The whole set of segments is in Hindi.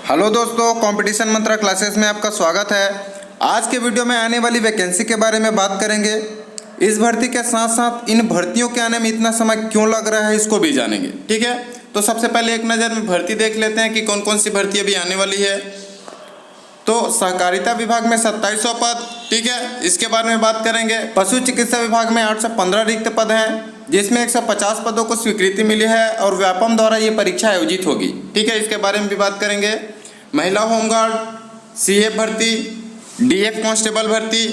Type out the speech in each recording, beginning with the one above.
हेलो दोस्तों, कंपटीशन मंत्रा क्लासेस में आपका स्वागत है। आज के वीडियो में आने वाली वैकेंसी के बारे में बात करेंगे। इस भर्ती के साथ साथ इन भर्तियों के आने में इतना समय क्यों लग रहा है इसको भी जानेंगे। ठीक है, तो सबसे पहले एक नज़र में भर्ती देख लेते हैं कि कौन कौन सी भर्ती अभी आने वाली है। तो सहकारिता विभाग में 2700 पद, ठीक है, इसके बारे में बात करेंगे। पशु चिकित्सा विभाग में 815 रिक्त पद हैं, जिसमें 150 पदों को स्वीकृति मिली है और व्यापम द्वारा ये परीक्षा आयोजित होगी। ठीक है, इसके बारे में भी बात करेंगे। महिला होमगार्ड, सीएफ भर्ती, डीएफ कांस्टेबल भर्ती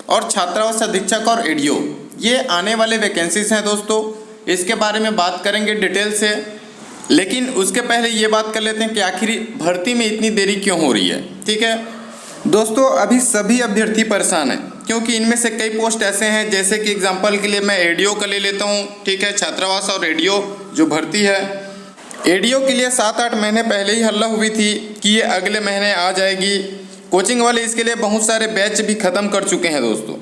और छात्रावास अधीक्षक और एडीओ, ये आने वाले वैकेंसीज हैं दोस्तों। इसके बारे में बात करेंगे डिटेल से, लेकिन उसके पहले ये बात कर लेते हैं कि आखिर भर्ती में इतनी देरी क्यों हो रही है। ठीक है दोस्तों, अभी सभी अभ्यर्थी परेशान हैं क्योंकि इनमें से कई पोस्ट ऐसे हैं, जैसे कि एग्जांपल के लिए मैं एडीओ का ले लेता हूँ। ठीक है, छात्रावास और एडीओ जो भर्ती है, एडीओ के लिए 7-8 महीने पहले ही हल्ला हुई थी कि ये अगले महीने आ जाएगी। कोचिंग वाले इसके लिए बहुत सारे बैच भी ख़त्म कर चुके हैं दोस्तों,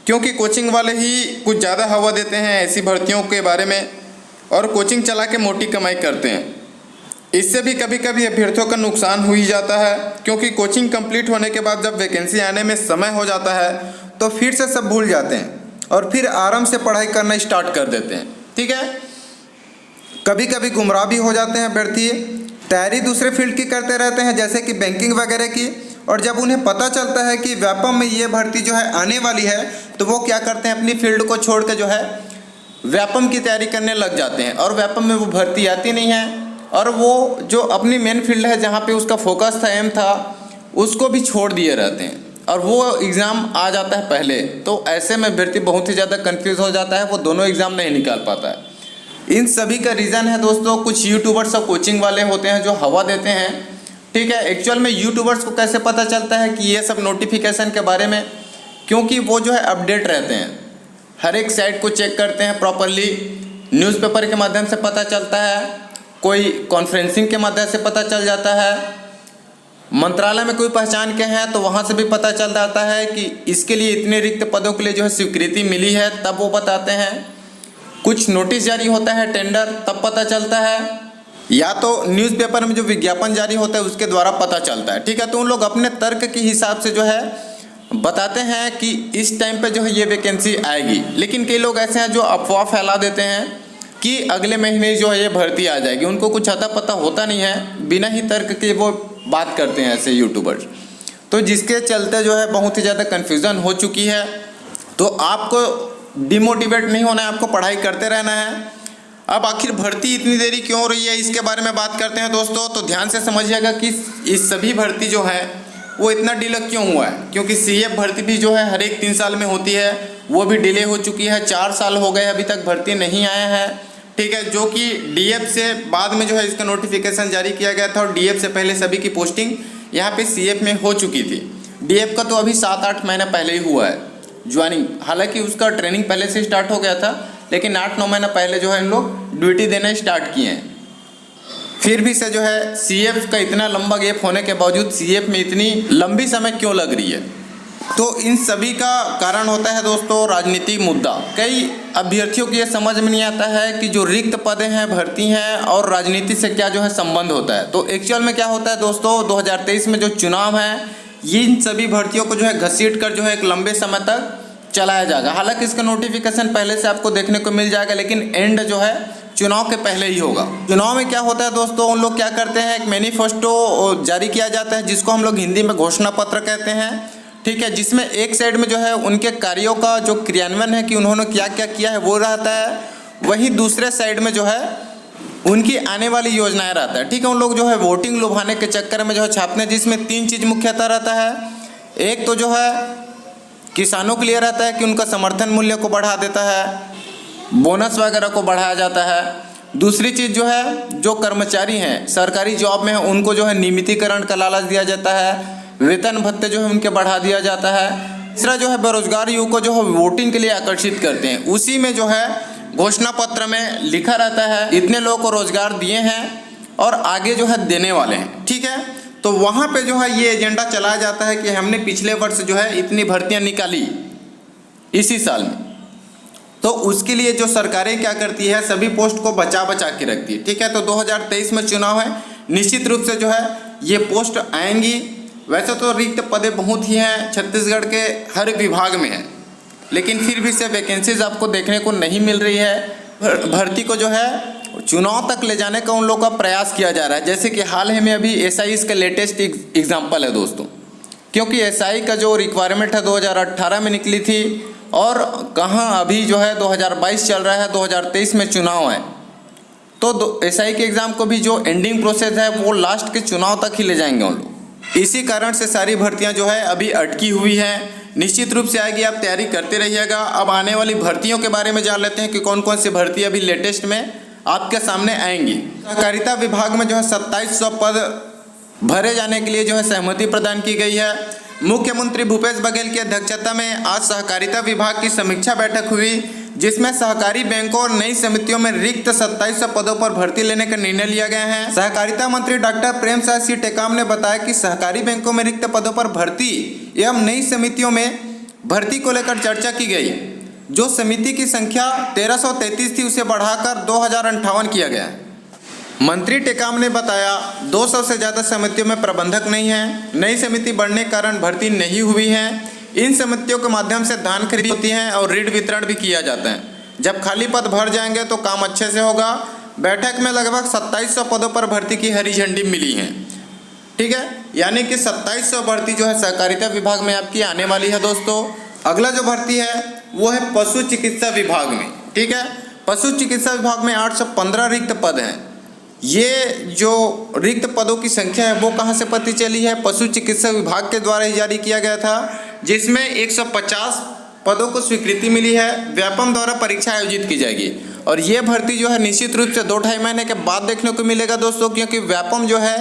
क्योंकि कोचिंग वाले ही कुछ ज़्यादा हवा देते हैं ऐसी भर्तियों के बारे में और कोचिंग चला के मोटी कमाई करते हैं। इससे भी कभी कभी अभ्यर्थियों का नुकसान हो ही जाता है, क्योंकि कोचिंग कंप्लीट होने के बाद जब वैकेंसी आने में समय हो जाता है तो फिर से सब भूल जाते हैं और फिर आराम से पढ़ाई करना स्टार्ट कर देते हैं। ठीक है, कभी कभी गुमराह भी हो जाते हैं अभ्यर्थी, तैयारी दूसरे फील्ड की करते रहते हैं जैसे कि बैंकिंग वगैरह की, और जब उन्हें पता चलता है कि व्यापम में ये भर्ती जो है आने वाली है तो वो क्या करते हैं, अपनी फील्ड को छोड़ के जो है व्यापम की तैयारी करने लग जाते हैं और व्यापम में वो भर्ती आती नहीं है और वो जो अपनी मेन फील्ड है जहाँ पे उसका फोकस था, एम था, उसको भी छोड़ दिए रहते हैं और वो एग्ज़ाम आ जाता है पहले। तो ऐसे में अभ्यर्थी बहुत ही ज़्यादा कंफ्यूज हो जाता है, वो दोनों एग्ज़ाम नहीं निकाल पाता है। इन सभी का रीज़न है दोस्तों, कुछ यूट्यूबर्स और कोचिंग वाले होते हैं जो हवा देते हैं। ठीक है, एक्चुअल में यूट्यूबर्स को कैसे पता चलता है कि ये सब नोटिफिकेशन के बारे में, क्योंकि वो जो है अपडेट रहते हैं, हर एक साइट को चेक करते हैं प्रॉपरली। न्यूज़पेपर के माध्यम से पता चलता है, कोई कॉन्फ्रेंसिंग के माध्यम से पता चल जाता है, मंत्रालय में कोई पहचान के हैं तो वहाँ से भी पता चल जाता है कि इसके लिए इतने रिक्त पदों के लिए जो है स्वीकृति मिली है, तब वो बताते हैं। कुछ नोटिस जारी होता है, टेंडर, तब पता चलता है, या तो न्यूज़पेपर में जो विज्ञापन जारी होता है उसके द्वारा पता चलता है। ठीक है, तो उन लोग अपने तर्क के हिसाब से जो है बताते हैं कि इस टाइम पे जो है ये वैकेंसी आएगी। लेकिन कई लोग ऐसे हैं जो अफवाह फैला देते हैं कि अगले महीने जो है ये भर्ती आ जाएगी, उनको कुछ अता पता होता नहीं है, बिना ही तर्क के वो बात करते हैं ऐसे यूट्यूबर्स। तो जिसके चलते जो है बहुत ही ज़्यादा कन्फ्यूज़न हो चुकी है। तो आपको डिमोटिवेट नहीं होना है, आपको पढ़ाई करते रहना है। अब आखिर भर्ती इतनी देरी क्यों हो रही है, इसके बारे में बात करते हैं दोस्तों। तो ध्यान से समझिएगा कि इस सभी भर्ती जो है वो इतना डिले क्यों हुआ है, क्योंकि सीएफ भर्ती भी जो है हर एक 3 साल में होती है, वो भी डिले हो चुकी है। 4 साल हो गए अभी तक भर्ती नहीं आया है। ठीक है, जो कि डीएफ से बाद में जो है इसका नोटिफिकेशन जारी किया गया था और डीएफ से पहले सभी की पोस्टिंग यहाँ पे सीएफ में हो चुकी थी। डीएफ का तो अभी 7-8 महीने पहले ही हुआ है ज्वाइनिंग, हालांकि उसका ट्रेनिंग पहले से स्टार्ट हो गया था, लेकिन 8-9 महीना पहले जो है इन लोग ड्यूटी देना स्टार्ट किए हैं। फिर भी से जो है सीएफ का इतना लंबा गैप होने के बावजूद सीएफ में इतनी लंबी समय क्यों लग रही है, तो इन सभी का कारण होता है दोस्तों राजनीतिक मुद्दा। कई अभ्यर्थियों को ये समझ में नहीं आता है कि जो रिक्त पदें हैं, भर्ती हैं और राजनीति से क्या जो है संबंध होता है। तो एक्चुअल में क्या होता है दोस्तों, 2023 में जो चुनाव है, ये इन सभी भर्तियों को जो है घसीट कर जो है एक लंबे समय तक चलाया जाएगा। हालांकि इसका नोटिफिकेशन पहले से आपको देखने को मिल जाएगा, लेकिन एंड जो है चुनाव के पहले ही होगा। चुनाव में क्या होता है दोस्तों, उन लोग क्या करते हैं, एक मैनिफेस्टो जारी किया जाता है जिसको हम लोग हिंदी में घोषणा पत्र कहते हैं। ठीक है, जिसमें एक साइड में जो है उनके कार्यों का जो क्रियान्वयन है कि उन्होंने क्या क्या किया है वो रहता है, वहीं दूसरे साइड में जो है उनकी आने वाली योजनाएं रहता है। ठीक है, उन लोग जो है वोटिंग लुभाने के चक्कर में जो है छापते हैं, जिसमें 3 चीज़ मुख्यतः रहता है। एक तो जो है किसानों के लिए रहता है कि उनका समर्थन मूल्य को बढ़ा देता है, बोनस वगैरह को बढ़ाया जाता है। दूसरी चीज़ जो है, जो कर्मचारी हैं सरकारी जॉब में हैं उनको जो है नियमितीकरण का लालच दिया जाता है, वेतन भत्ते जो है उनके बढ़ा दिया जाता है। तीसरा जो है बेरोजगार युवक को जो है वोटिंग के लिए आकर्षित करते हैं, उसी में जो है घोषणा पत्र में लिखा रहता है इतने लोगों को रोजगार दिए हैं और आगे जो है देने वाले हैं। ठीक है, तो वहाँ पे जो है ये एजेंडा चलाया जाता है कि हमने पिछले वर्ष जो है इतनी भर्तियाँ निकाली इसी साल में, तो उसके लिए जो सरकारें क्या करती है, सभी पोस्ट को बचा बचा के रखती है। ठीक है, तो 2023 में चुनाव है, निश्चित रूप से जो है ये पोस्ट आएंगी। वैसे तो रिक्त पदें बहुत ही हैं, छत्तीसगढ़ के हर विभाग में है, लेकिन फिर भी से वैकेंसीज आपको देखने को नहीं मिल रही है। भर्ती को जो है चुनाव तक ले जाने का उन लोगों का प्रयास किया जा रहा है। जैसे कि हाल ही में अभी एसआई इसका लेटेस्ट एग्जाम्पल है दोस्तों, क्योंकि एसआई का जो रिक्वायरमेंट है 2018 में निकली थी और कहाँ अभी जो है 2022 चल रहा है, 2023 में चुनाव है, तो एसआई के एग्ज़ाम को भी जो एंडिंग प्रोसेस है वो लास्ट के चुनाव तक ही ले जाएंगे उन लोग। इसी कारण से सारी भर्तियां जो है अभी अटकी हुई हैं। निश्चित रूप से आएगी, आप तैयारी करते रहिएगा। अब आने वाली भर्तियों के बारे में जान लेते हैं कि कौन कौन सी भर्ती अभी लेटेस्ट में आपके सामने आएंगी। सहकारिता विभाग में जो है 2700 पद भरे जाने के लिए जो है सहमति प्रदान की गई है। मुख्यमंत्री भूपेश बघेल की अध्यक्षता में आज सहकारिता विभाग की समीक्षा बैठक हुई, जिसमें सहकारी बैंकों और नई समितियों में रिक्त 2700 पदों पर भर्ती लेने का निर्णय लिया गया है। सहकारिता मंत्री डॉक्टर प्रेमसाय सिंह टेकाम ने बताया कि सहकारी बैंकों में रिक्त पदों पर भर्ती एवं नई समितियों में भर्ती को लेकर चर्चा की गई। जो समिति की संख्या 1333 थी उसे बढ़ाकर 2058 किया गया। मंत्री टेकाम ने बताया 200 से ज़्यादा समितियों में प्रबंधक नहीं है। नई समिति बढ़ने के कारण भर्ती नहीं हुई है। इन समितियों के माध्यम से धान खरीदी होती है और ऋण वितरण भी किया जाता है। जब खाली पद भर जाएंगे तो काम अच्छे से होगा। बैठक में लगभग 2700 पदों पर भर्ती की हरी झंडी मिली है। ठीक है, यानी कि 2700 भर्ती जो है सहकारिता विभाग में आपकी आने वाली है दोस्तों। अगला जो भर्ती है वो है पशु चिकित्सा विभाग में। ठीक है, पशु चिकित्सा विभाग में 815 रिक्त पद हैं। ये जो रिक्त पदों की संख्या है वो कहाँ से पता चली है? पशु चिकित्सा विभाग के द्वारा ही जारी किया गया था, जिसमें 150 पदों को स्वीकृति मिली है। व्यापम द्वारा परीक्षा आयोजित की जाएगी और ये भर्ती जो है निश्चित रूप से 2-2.5 महीने के बाद देखने को मिलेगा दोस्तों, क्योंकि व्यापम जो है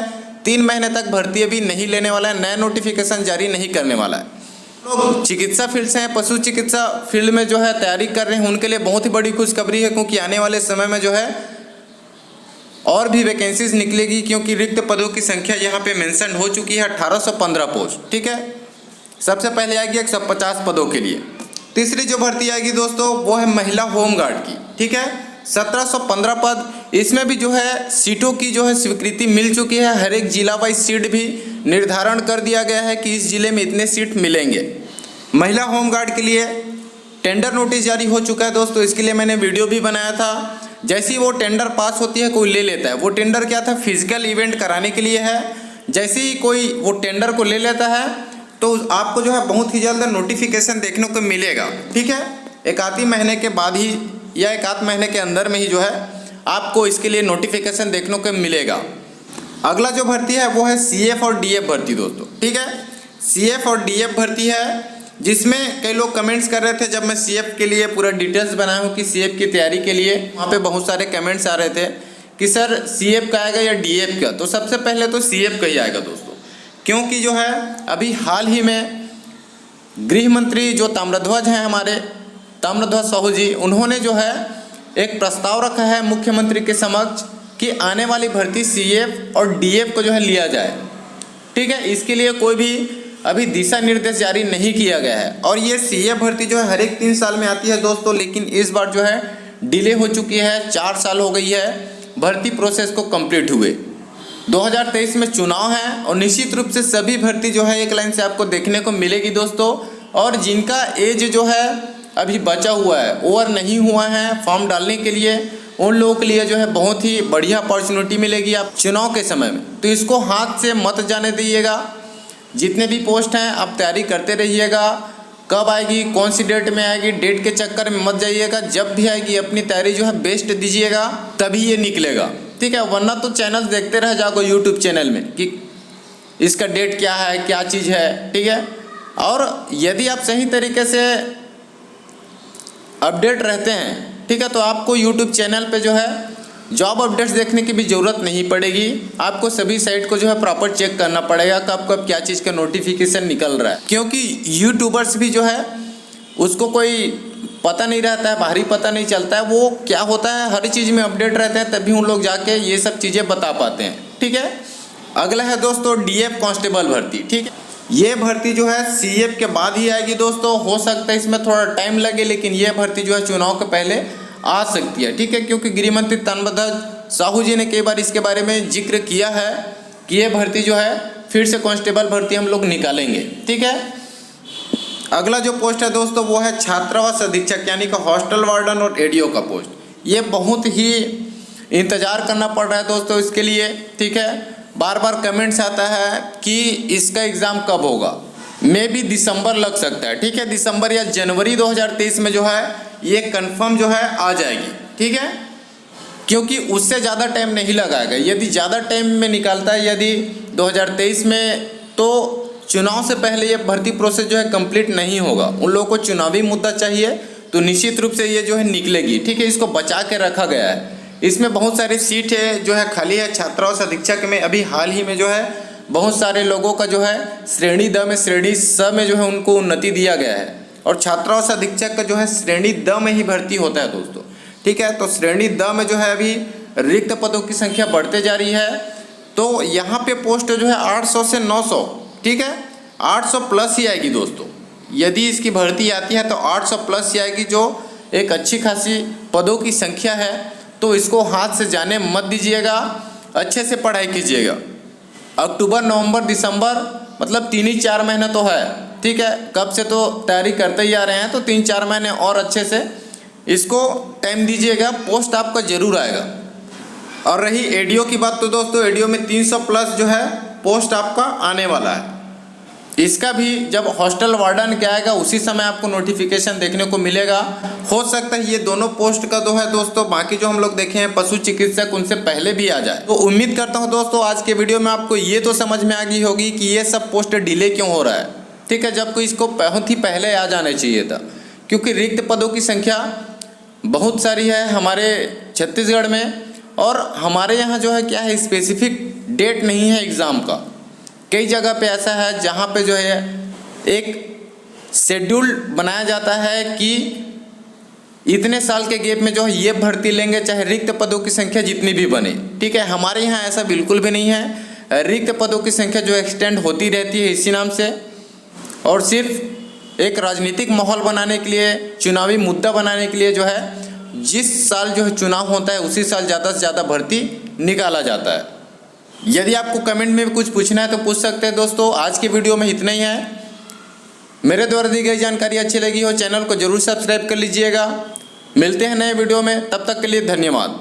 3 महीने तक भर्ती अभी नहीं लेने वाला है, नया नोटिफिकेशन जारी नहीं करने वाला है। लोग चिकित्सा फील्ड से हैं, पशु चिकित्सा फील्ड में जो है तैयारी कर रहे हैं, उनके लिए बहुत ही बड़ी खुशखबरी है, क्योंकि आने वाले समय में जो है और भी वैकेंसीज निकलेगी, क्योंकि रिक्त पदों की संख्या यहाँ पे मेंशन हो चुकी है 1815 पोस्ट। ठीक है, सबसे पहले आएगी 150 पदों के लिए। तीसरी जो भर्ती आएगी दोस्तों वो है महिला होमगार्ड की। ठीक है, 1715 पद। इसमें भी जो है सीटों की जो है स्वीकृति मिल चुकी है। हर एक जिला वाइज सीट भी निर्धारण कर दिया गया है कि इस जिले में इतने सीट मिलेंगे। महिला होमगार्ड के लिए टेंडर नोटिस जारी हो चुका है दोस्तों, इसके लिए मैंने वीडियो भी बनाया था। जैसे ही वो टेंडर पास होती है कोई ले लेता है। वो टेंडर क्या था? फिजिकल इवेंट कराने के लिए है। जैसे ही कोई वो टेंडर को ले लेता है तो आपको जो है बहुत ही जल्द नोटिफिकेशन देखने को मिलेगा। ठीक है, 1 महीने के बाद ही या 1 महीने के अंदर में ही जो है आपको इसके लिए नोटिफिकेशन देखने को मिलेगा। अगला जो भर्ती है वो है सीएफ और डीएफ भर्ती दोस्तों। ठीक है, सीएफ और डीएफ भर्ती है, जिसमें कई लोग कमेंट्स कर रहे थे। जब मैं सीएफ के लिए पूरा डिटेल्स बनाया हूँ कि सीएफ की तैयारी के लिए, वहाँ पे बहुत सारे कमेंट्स आ रहे थे कि सर सीएफ का आएगा या डीएफ का। तो सबसे पहले तो सीएफ का ही आएगा दोस्तों, क्योंकि जो है अभी हाल ही में गृह मंत्री जो ताम्रध्वज हैं हमारे, ताम्रध्वज साहू जी, उन्होंने जो है एक प्रस्ताव रखा है मुख्यमंत्री के समक्ष कि आने वाली भर्ती सीएफ और डीएफ को जो है लिया जाए। ठीक है, इसके लिए कोई भी अभी दिशा निर्देश जारी नहीं किया गया है। और ये सीएफ भर्ती जो है हर एक 3 साल में आती है दोस्तों, लेकिन इस बार जो है डिले हो चुकी है। 4 साल हो गई है भर्ती प्रोसेस को कंप्लीट हुए। 2023 में चुनाव है और निश्चित रूप से सभी भर्ती जो है एक लाइन से आपको देखने को मिलेगी दोस्तों। और जिनका एज जो है अभी बचा हुआ है, ओवर नहीं हुआ है फॉर्म डालने के लिए, उन लोगों के लिए जो है बहुत ही बढ़िया अपॉर्चुनिटी मिलेगी आप चुनाव के समय में। तो इसको हाथ से मत जाने दीजिएगा। जितने भी पोस्ट हैं आप तैयारी करते रहिएगा। कब आएगी, कौन सी डेट में आएगी, डेट के चक्कर में मत जाइएगा। जब भी आएगी अपनी तैयारी जो है बेस्ट दीजिएगा, तभी ये निकलेगा। ठीक है, वरना तो चैनल देखते रह जाओगे यूट्यूब चैनल में कि इसका डेट क्या है, क्या चीज़ है। ठीक है, और यदि आप सही तरीके से अपडेट रहते हैं, ठीक है, तो आपको यूट्यूब चैनल पे जो है जॉब अपडेट्स देखने की भी ज़रूरत नहीं पड़ेगी। आपको सभी साइट को जो है प्रॉपर चेक करना पड़ेगा कब कब क्या चीज़ का नोटिफिकेशन निकल रहा है, क्योंकि यूट्यूबर्स भी जो है उसको कोई पता नहीं रहता है, बाहरी पता नहीं चलता है। वो क्या होता है, हर चीज़ में अपडेट रहते हैं, तभी उन लोग जाके ये सब चीज़ें बता पाते हैं। ठीक है, अगला है दोस्तों डीएफ कांस्टेबल भर्ती। ठीक है, ये भर्ती जो है सीएफ के बाद ही आएगी दोस्तों। हो सकता है इसमें थोड़ा टाइम लगे, लेकिन ये भर्ती जो है चुनाव के पहले आ सकती है। ठीक है, क्योंकि गृह मंत्री साहू जी ने कई बार इसके बारे में जिक्र किया है कि ये भर्ती जो है फिर से कांस्टेबल भर्ती हम लोग निकालेंगे। ठीक है, अगला जो पोस्ट है दोस्तों वो है छात्रावास अधीक्षक यानी कि हॉस्टल वार्डन और एडीओ का पोस्ट। ये बहुत ही इंतज़ार करना पड़ रहा है दोस्तों इसके लिए। ठीक है, बार बार कमेंट्स आता है कि इसका एग्ज़ाम कब होगा, मे भी दिसंबर लग सकता है। ठीक है, दिसंबर या जनवरी 2023 में जो है ये कंफर्म जो है आ जाएगी। ठीक है, क्योंकि उससे ज़्यादा टाइम नहीं लगाएगा। यदि ज़्यादा टाइम में निकालता है यदि 2023 में, तो चुनाव से पहले ये भर्ती प्रोसेस जो है कंप्लीट नहीं होगा। उन लोगों को चुनावी मुद्दा चाहिए तो निश्चित रूप से ये जो है निकलेगी। ठीक है, इसको बचा के रखा गया है। इसमें बहुत सारी सीट है जो है खाली है। छात्रावास अधीक्षक में अभी हाल ही में जो है बहुत सारे लोगों का जो है श्रेणी द में, श्रेणी स में जो है उनको उन्नति दिया गया है, और छात्रावास अधीक्षक का जो है श्रेणी द में ही भर्ती होता है दोस्तों। ठीक है, तो श्रेणी द में जो है अभी रिक्त पदों की संख्या बढ़ते जा रही है। तो यहाँ पे पोस्ट जो है 800 से 900, ठीक है, 800 प्लस ही आएगी दोस्तों। यदि इसकी भर्ती आती है तो 800 प्लस ही आएगी, जो एक अच्छी खासी पदों की संख्या है। तो इसको हाथ से जाने मत दीजिएगा, अच्छे से पढ़ाई कीजिएगा। अक्टूबर, नवंबर, दिसंबर मतलब 3 ही 4 महीने तो है। ठीक है, कब से तो तैयारी करते ही आ रहे हैं, तो 3-4 महीने और अच्छे से इसको टाइम दीजिएगा, पोस्ट आपका ज़रूर आएगा। और रही एडीओ की बात, तो दोस्तों एडीओ में 300 प्लस जो है पोस्ट आपका आने वाला है। इसका भी जब हॉस्टल वार्डन क्या आएगा उसी समय आपको नोटिफिकेशन देखने को मिलेगा। हो सकता है ये दोनों पोस्ट का जो है दोस्तों, बाकी जो हम लोग देखे हैं पशु चिकित्सक, उनसे पहले भी आ जाए। तो उम्मीद करता हूँ दोस्तों आज के वीडियो में आपको ये तो समझ में आ गई होगी कि ये सब पोस्ट डिले क्यों हो रहा है। ठीक है, जबकि इसको बहुत ही पहले आ जाना चाहिए था, क्योंकि रिक्त पदों की संख्या बहुत सारी है हमारे छत्तीसगढ़ में, और हमारे यहाँ जो है क्या है स्पेसिफिक डेट नहीं है एग्ज़ाम का। कई जगह पे ऐसा है जहाँ पे जो है एक शेड्यूल बनाया जाता है कि इतने साल के गैप में जो है ये भर्ती लेंगे, चाहे रिक्त पदों की संख्या जितनी भी बने। ठीक है, हमारे यहाँ ऐसा बिल्कुल भी नहीं है। रिक्त पदों की संख्या जो एक्सटेंड होती रहती है इसी नाम से, और सिर्फ एक राजनीतिक माहौल बनाने के लिए, चुनावी मुद्दा बनाने के लिए जो है जिस साल जो है चुनाव होता है उसी साल ज़्यादा से ज़्यादा भर्ती निकाला जाता है। यदि आपको कमेंट में कुछ पूछना है तो पूछ सकते हैं दोस्तों। आज की वीडियो में इतना ही है। मेरे द्वारा दी गई जानकारी अच्छी लगी हो, चैनल को जरूर सब्सक्राइब कर लीजिएगा। मिलते हैं नए वीडियो में, तब तक के लिए धन्यवाद।